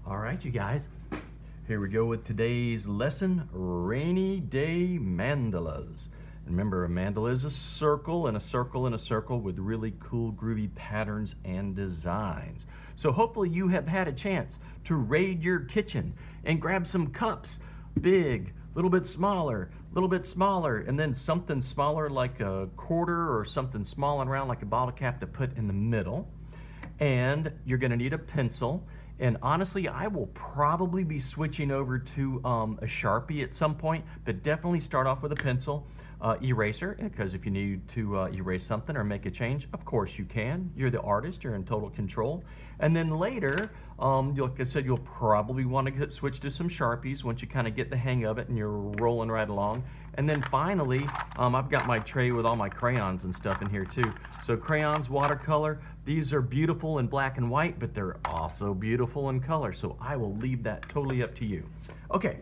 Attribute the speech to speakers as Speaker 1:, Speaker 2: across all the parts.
Speaker 1: All right, you guys, here we go with today's lesson, Rainy Day Mandalas. And remember, a mandala is a circle and a circle and a circle with really cool, groovy patterns and designs. So hopefully you have had a chance to raid your kitchen and grab some cups, big, a little bit smaller, and then something smaller like a quarter or something small and round like a bottle cap to put in the middle. And you're going to need a pencil. And honestly, I will probably be switching over to a Sharpie at some point, but definitely start off with a pencil. Eraser, because if you need to erase something or make a change, of course you can. You're the artist, you're in total control. And then later, like I said, you'll probably want to switch to some Sharpies once you kind of get the hang of it and you're rolling right along. And then finally, I've got my tray with all my crayons and stuff in here too. So crayons, watercolor, these are beautiful in black and white, but they're also beautiful in color. So I will leave that totally up to you. Okay,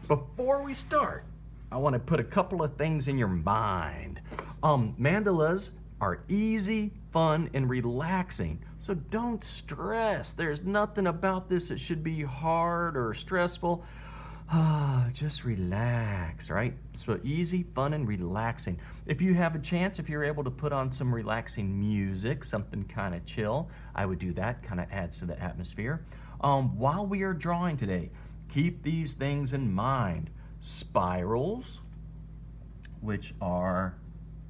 Speaker 1: before we start, I want to put a couple of things in your mind. Mandalas are easy, fun, and relaxing. So don't stress. There's nothing about this that should be hard or stressful. Just relax, right? So easy, fun, and relaxing. If you have a chance, if you're able to put on some relaxing music, something kind of chill, I would do that. Kind of adds to the atmosphere. While we are drawing today, keep these things in mind. Spirals, which are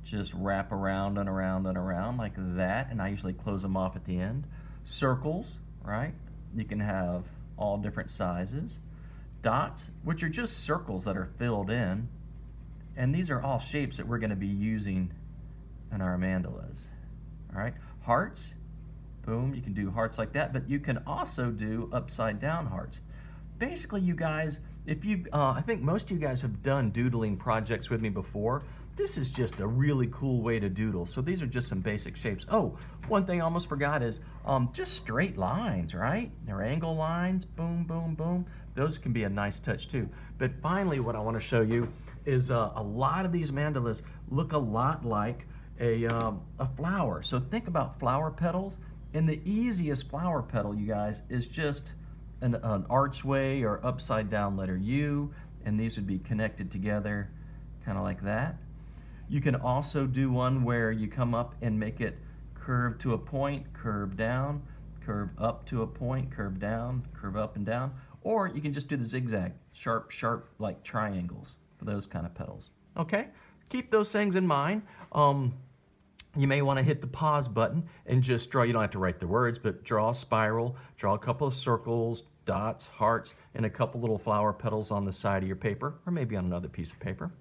Speaker 1: just wrap around and around and around like that, and I usually close them off at the end. Circles, right? You can have all different sizes. Dots, which are just circles that are filled in, and these are all shapes that we're going to be using in our mandalas. All right, hearts, boom, you can do hearts like that, but you can also do upside down hearts. Basically, you guys, if you, I think most of you guys have done doodling projects with me before. This is just a really cool way to doodle. So these are just some basic shapes. Oh, one thing I almost forgot is just straight lines, right? They're angle lines, boom, boom, boom. Those can be a nice touch too. But finally, what I want to show you is a lot of these mandalas look a lot like a flower. So think about flower petals. And the easiest flower petal, you guys, is just an archway or upside down letter U, and these would be connected together kind of like that. You can also do one where you come up and make it curve to a point, curve down, curve up to a point, curve down, curve up and down, or you can just do the zigzag, sharp, sharp like triangles for those kind of petals. Okay, keep those things in mind. You may want to hit the pause button and just draw. You don't have to write the words, but draw a spiral, draw a couple of circles, dots, hearts, and a couple little flower petals on the side of your paper, or maybe on another piece of paper.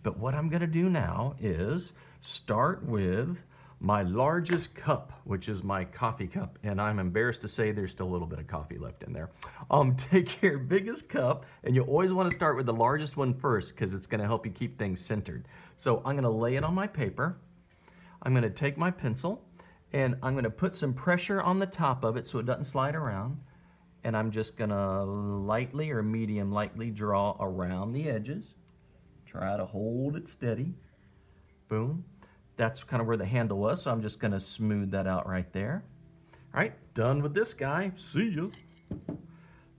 Speaker 1: But what I'm going to do now is start with my largest cup, which is my coffee cup. And I'm embarrassed to say there's still a little bit of coffee left in there. Take your biggest cup, and you always want to start with the largest one first because it's going to help you keep things centered. So I'm going to lay it on my paper. I'm going to take my pencil, and I'm going to put some pressure on the top of it so it doesn't slide around. And I'm just going to lightly or medium lightly draw around the edges. Try to hold it steady. Boom. That's kind of where the handle was, so I'm just going to smooth that out right there. All right, done with this guy. See ya.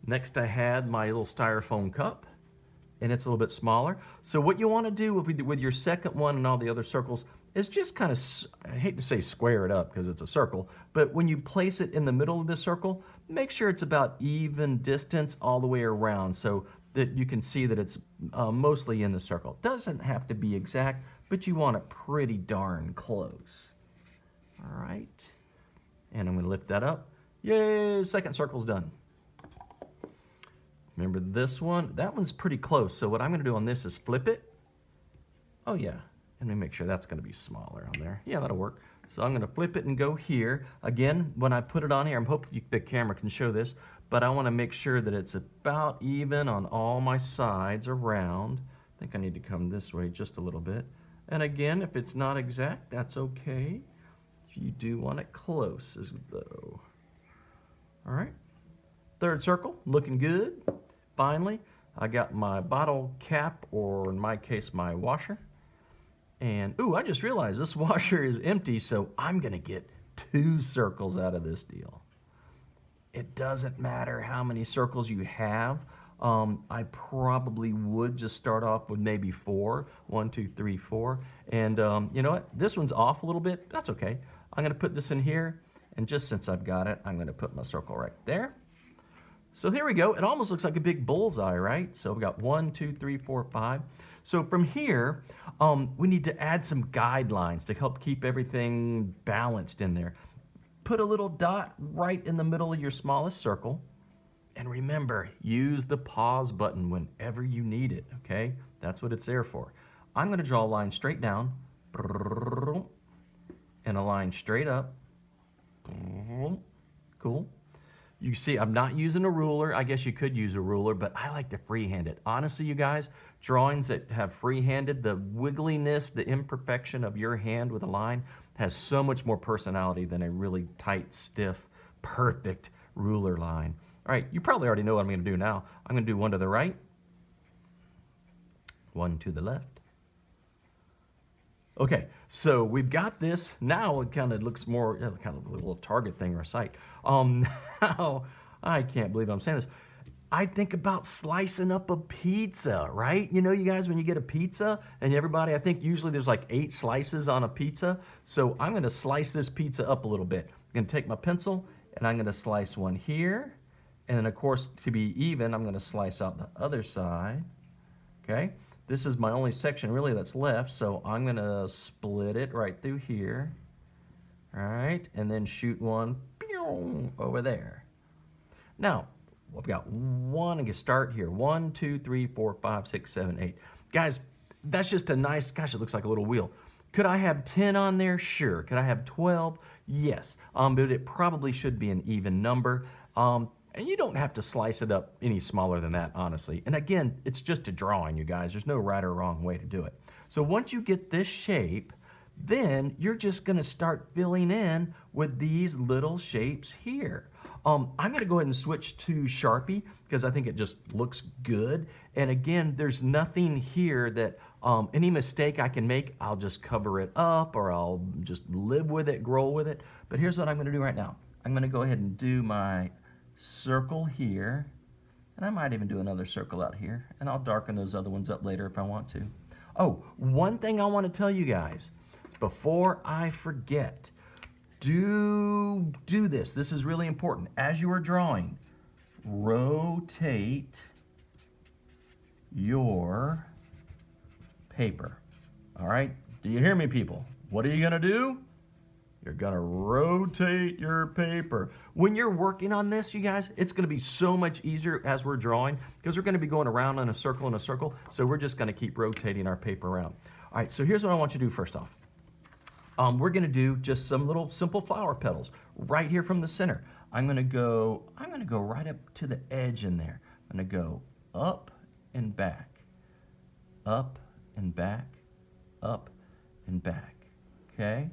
Speaker 1: Next, I had my little styrofoam cup, and it's a little bit smaller. So what you want to do with your second one and all the other circles is just kind of, I hate to say square it up because it's a circle, but when you place it in the middle of the circle, make sure it's about even distance all the way around so that you can see that it's mostly in the circle. Doesn't have to be exact, but you want it pretty darn close. All right, and I'm going to lift that up. Yay, second circle's done. Remember this one? That one's pretty close, so what I'm going to do on this is flip it. Oh yeah, let me make sure that's going to be smaller on there. Yeah, that'll work. So I'm going to flip it and go here. Again, when I put it on here, I'm hoping the camera can show this, but I want to make sure that it's about even on all my sides around. I think I need to come this way just a little bit. And again, if it's not exact, that's okay. You do want it close as though. All right, third circle, looking good. Finally, I got my bottle cap, or in my case, my washer. And, ooh, I just realized this washer is empty, so I'm going to get 2 circles out of this deal. It doesn't matter how many circles you have. I probably would just start off with maybe 4. 1, 2, 3, 4. And you know what? This one's off a little bit. That's okay. I'm going to put this in here. And just since I've got it, I'm going to put my circle right there. So here we go. It almost looks like a big bullseye, right? So we got 1, 2, 3, 4, 5. So from here, we need to add some guidelines to help keep everything balanced in there. Put a little dot right in the middle of your smallest circle. And remember, use the pause button whenever you need it, okay? That's what it's there for. I'm going to draw a line straight down and a line straight up. Cool. You see, I'm not using a ruler. I guess you could use a ruler, but I like to freehand it. Honestly, you guys, drawings that have freehanded, the wiggliness, the imperfection of your hand with a line has so much more personality than a really tight, stiff, perfect ruler line. All right, you probably already know what I'm going to do now. I'm going to do one to the right, one to the left. Okay, so we've got this. Now it kind of looks more, kind of a little target thing or a sight. Now, I can't believe I'm saying this. I think about slicing up a pizza, right? You know, you guys, when you get a pizza, and everybody, I think usually there's like 8 slices on a pizza. So I'm going to slice this pizza up a little bit. I'm going to take my pencil, and I'm going to slice one here. And then, of course, to be even, I'm going to slice out the other side, okay? This is my only section really that's left, so I'm going to split it right through here, all right? And then shoot one over there. Now, we've got one, I can start here. 1, 2, 3, 4, 5, 6, 7, 8. Guys, that's just a nice, gosh, it looks like a little wheel. Could I have 10 on there? Sure. Could I have 12? Yes. But it probably should be an even number. And you don't have to slice it up any smaller than that, honestly. And again, it's just a drawing, you guys. There's no right or wrong way to do it. So once you get this shape, then you're just going to start filling in with these little shapes here. I'm going to go ahead and switch to Sharpie because I think it just looks good. And again, there's nothing here that any mistake I can make, I'll just cover it up or I'll just live with it, grow with it. But here's what I'm going to do right now. I'm going to go ahead and do my circle here, and I might even do another circle out here, and I'll darken those other ones up later if I want to. Oh, one thing I want to tell you guys before I forget, do this. This is really important. As you are drawing, rotate your paper. All right? Do you hear me, people? What are you going to do? You're going to rotate your paper. When you're working on this, you guys, it's going to be so much easier as we're drawing because we're going to be going around in a circle, so we're just going to keep rotating our paper around. All right, so here's what I want you to do first off. We're going to do just some little simple flower petals right here from the center. I'm going to go right up to the edge in there. I'm going to go up and back, up and back, up and back, okay?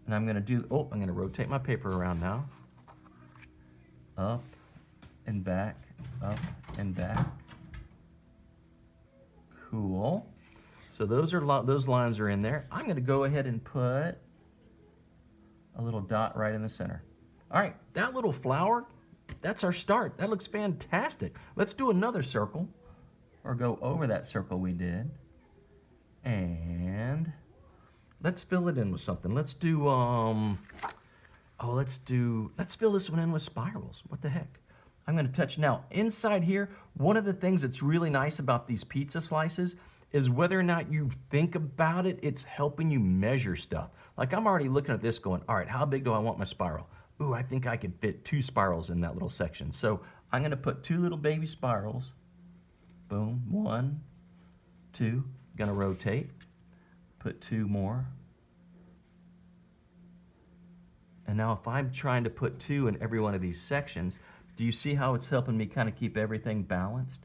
Speaker 1: And I'm going to rotate my paper around now. Up and back, up and back. Cool. So those lines are in there. I'm going to go ahead and put a little dot right in the center. All right, that little flower, that's our start. That looks fantastic. Let's do another circle, or go over that circle we did. And let's fill it in with something. Let's do, let's fill this one in with spirals. What the heck? I'm going to touch now. Inside here, one of the things that's really nice about these pizza slices is whether or not you think about it, it's helping you measure stuff. Like I'm already looking at this going, all right, how big do I want my spiral? Ooh, I think I could fit 2 spirals in that little section. So I'm going to put 2 little baby spirals. Boom, 1, 2. Going to rotate. Put 2 more. And now if I'm trying to put 2 in every one of these sections, do you see how it's helping me kind of keep everything balanced?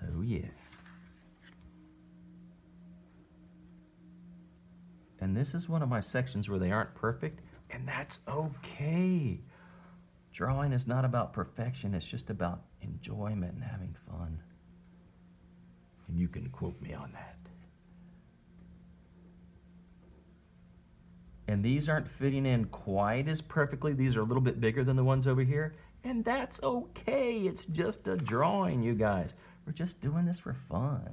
Speaker 1: Oh yeah. And this is one of my sections where they aren't perfect, and that's okay. Drawing is not about perfection, it's just about enjoyment and having fun. And you can quote me on that. And these aren't fitting in quite as perfectly. These are a little bit bigger than the ones over here. And that's okay. It's just a drawing, you guys. We're just doing this for fun.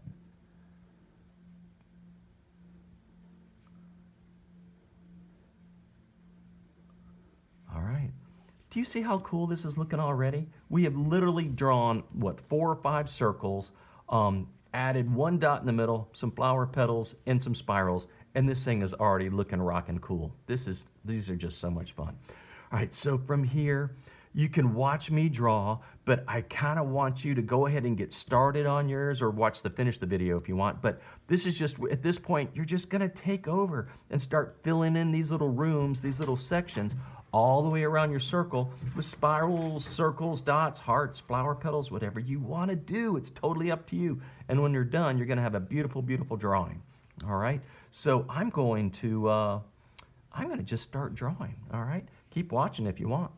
Speaker 1: All right. Do you see how cool this is looking already? We have literally drawn, what, 4 or 5 circles, added 1 dot in the middle, some flower petals, and some spirals, and this thing is already looking rockin' cool. These are just so much fun. All right, so from here, you can watch me draw, but I kind of want you to go ahead and get started on yours or finish the video if you want. But this is just, at this point, you're just gonna take over and start filling in these little rooms, these little sections, all the way around your circle with spirals, circles, dots, hearts, flower petals, whatever you want to do. It's totally up to you. And when you're done, you're going to have a beautiful, beautiful drawing. All right. So I'm going to just start drawing. All right. Keep watching if you want.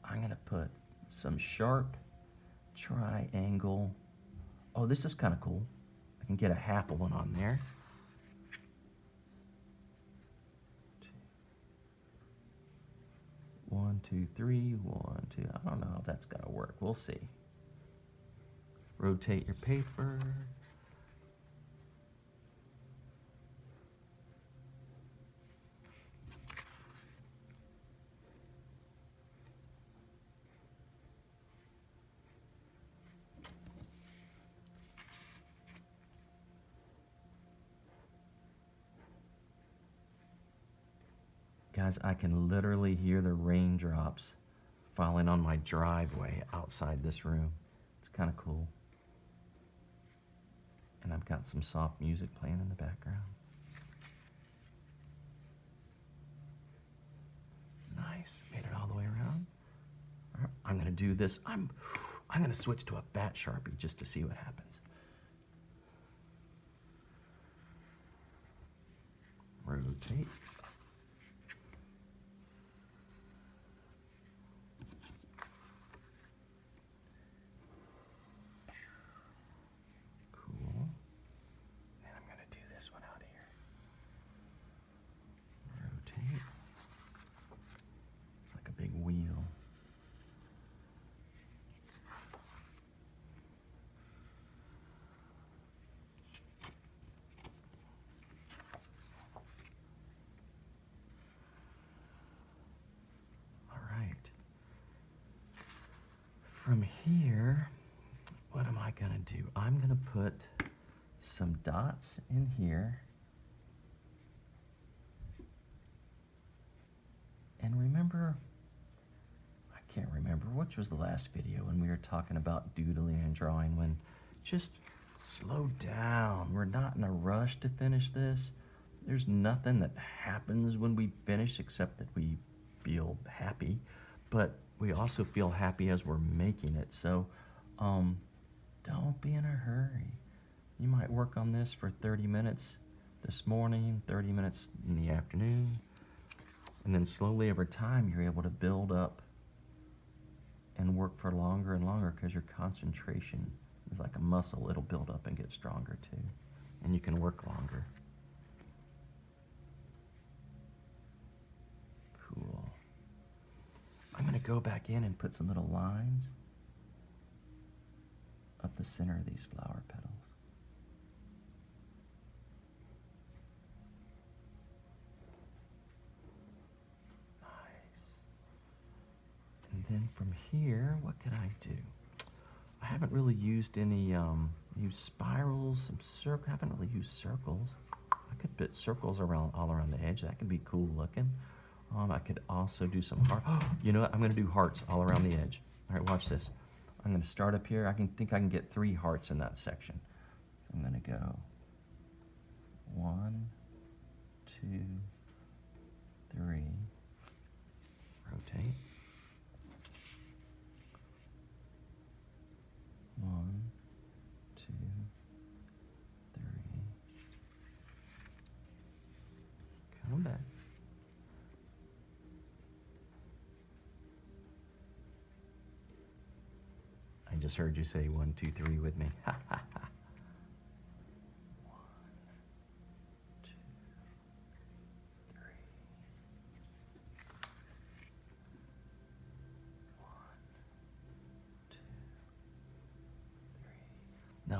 Speaker 1: I'm going to put some sharp triangle. Oh, this is kind of cool. I can get a half of one on there. 1, 2, 3, 1, 2. I don't know if that's gonna work. We'll see. Rotate your paper. Guys, I can literally hear the raindrops falling on my driveway outside this room. It's kind of cool. And I've got some soft music playing in the background. Nice, made it all the way around. All right, I'm gonna do this. I'm gonna switch to a fat Sharpie just to see what happens. Rotate. From here, what am I gonna do? I'm gonna put some dots in here. And remember, I can't remember, which was the last video when we were talking about doodling and drawing, when just slow down. We're not in a rush to finish this. There's nothing that happens when we finish except that we feel happy, but we also feel happy as we're making it. So don't be in a hurry. You might work on this for 30 minutes this morning, 30 minutes in the afternoon, and then slowly over time you're able to build up and work for longer and longer, because your concentration is like a muscle. It'll build up and get stronger too, and you can work longer. Cool. I'm gonna go back in and put some little lines up the center of these flower petals. Nice. And then from here, what can I do? I haven't really used any, used spirals, some circles. I haven't really used circles. I could put circles around, all around the edge. That could be cool looking. I could also do some heart. You know what? I'm going to do hearts all around the edge. All right, watch this. I'm going to start up here. I think I can get 3 hearts in that section. So I'm going to go 1, 2, 3. Rotate. 1, 2, 3. Come back. I just heard you say 1, 2, 3 with me. Ha ha ha. 1, 2,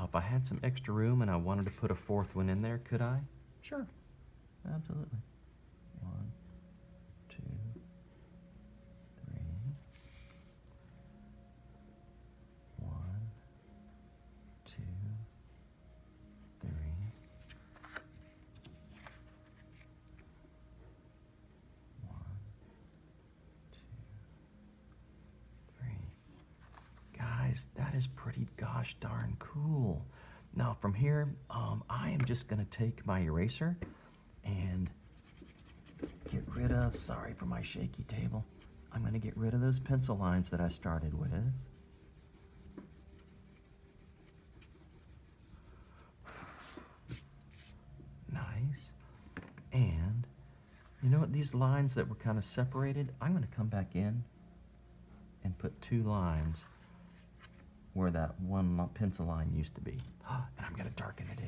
Speaker 1: if I had some extra room and I wanted to put a fourth one in there, could I? Sure, absolutely. 1, 2, 3. 1, 2, 3. 1, 2, 3. Guys, that is pretty gosh darn cool. Now from here, I am just gonna take my eraser and get rid of, sorry for my shaky table, I'm gonna get rid of those pencil lines that I started with. Nice. And you know what, these lines that were kind of separated, I'm gonna come back in and put 2 lines where that one pencil line used to be. And I'm gonna darken it in.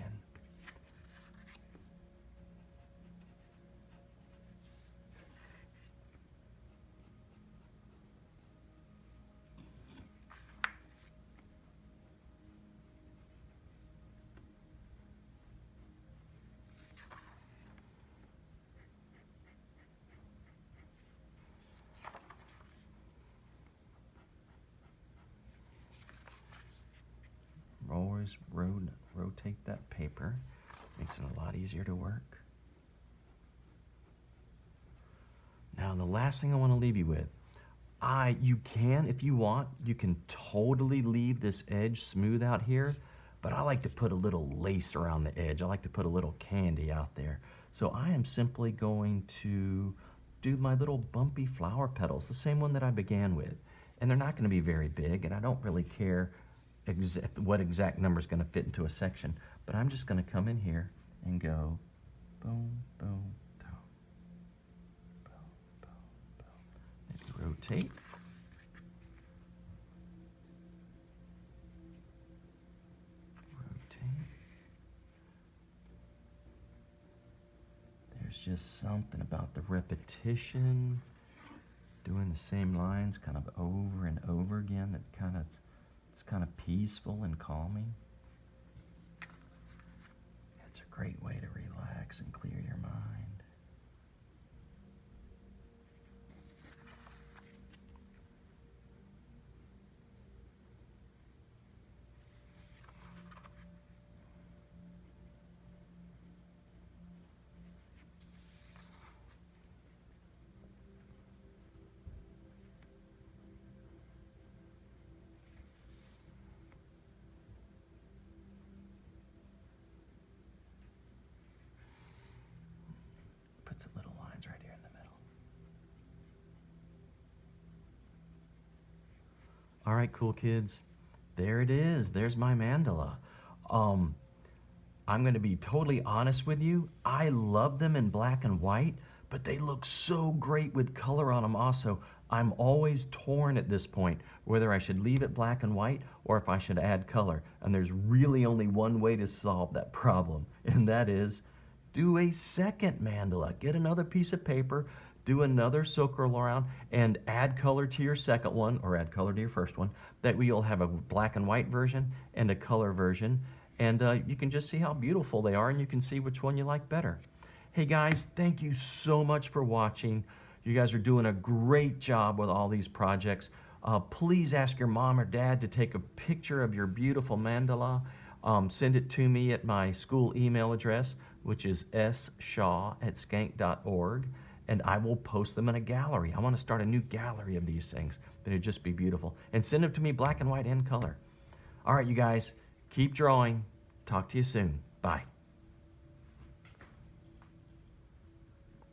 Speaker 1: Always rotate that paper. Makes it a lot easier to work. Now the last thing I want to leave you with, you can, if you want, you can totally leave this edge smooth out here, but I like to put a little lace around the edge. I like to put a little candy out there. So I am simply going to do my little bumpy flower petals, the same one that I began with. And they're not going to be very big, and I don't really care what exact number is going to fit into a section, but I'm just going to come in here and go boom, boom, boom, boom, boom, boom. Maybe rotate. Rotate. There's just something about the repetition, doing the same lines kind of over and over again that it's kind of peaceful and calming. It's a great way to relax and clear your mind. Put some little lines right here in the middle. All right, cool kids. There it is. There's my mandala. I'm going to be totally honest with you. I love them in black and white, but they look so great with color on them also. I'm always torn at this point whether I should leave it black and white or if I should add color. And there's really only one way to solve that problem, and that is do a second mandala. Get another piece of paper, do another circle around, and add color to your second one, or add color to your first one. That way you'll have a black and white version and a color version, and you can just see how beautiful they are, and you can see which one you like better. Hey guys, thank you so much for watching. You guys are doing a great job with all these projects. Please ask your mom or dad to take a picture of your beautiful mandala. Send it to me at my school email address, which is shaw@skank.org, and I will post them in a gallery. I want to start a new gallery of these things. It'd just be beautiful. And send them to me black and white and color. All right, you guys, keep drawing. Talk to you soon. Bye.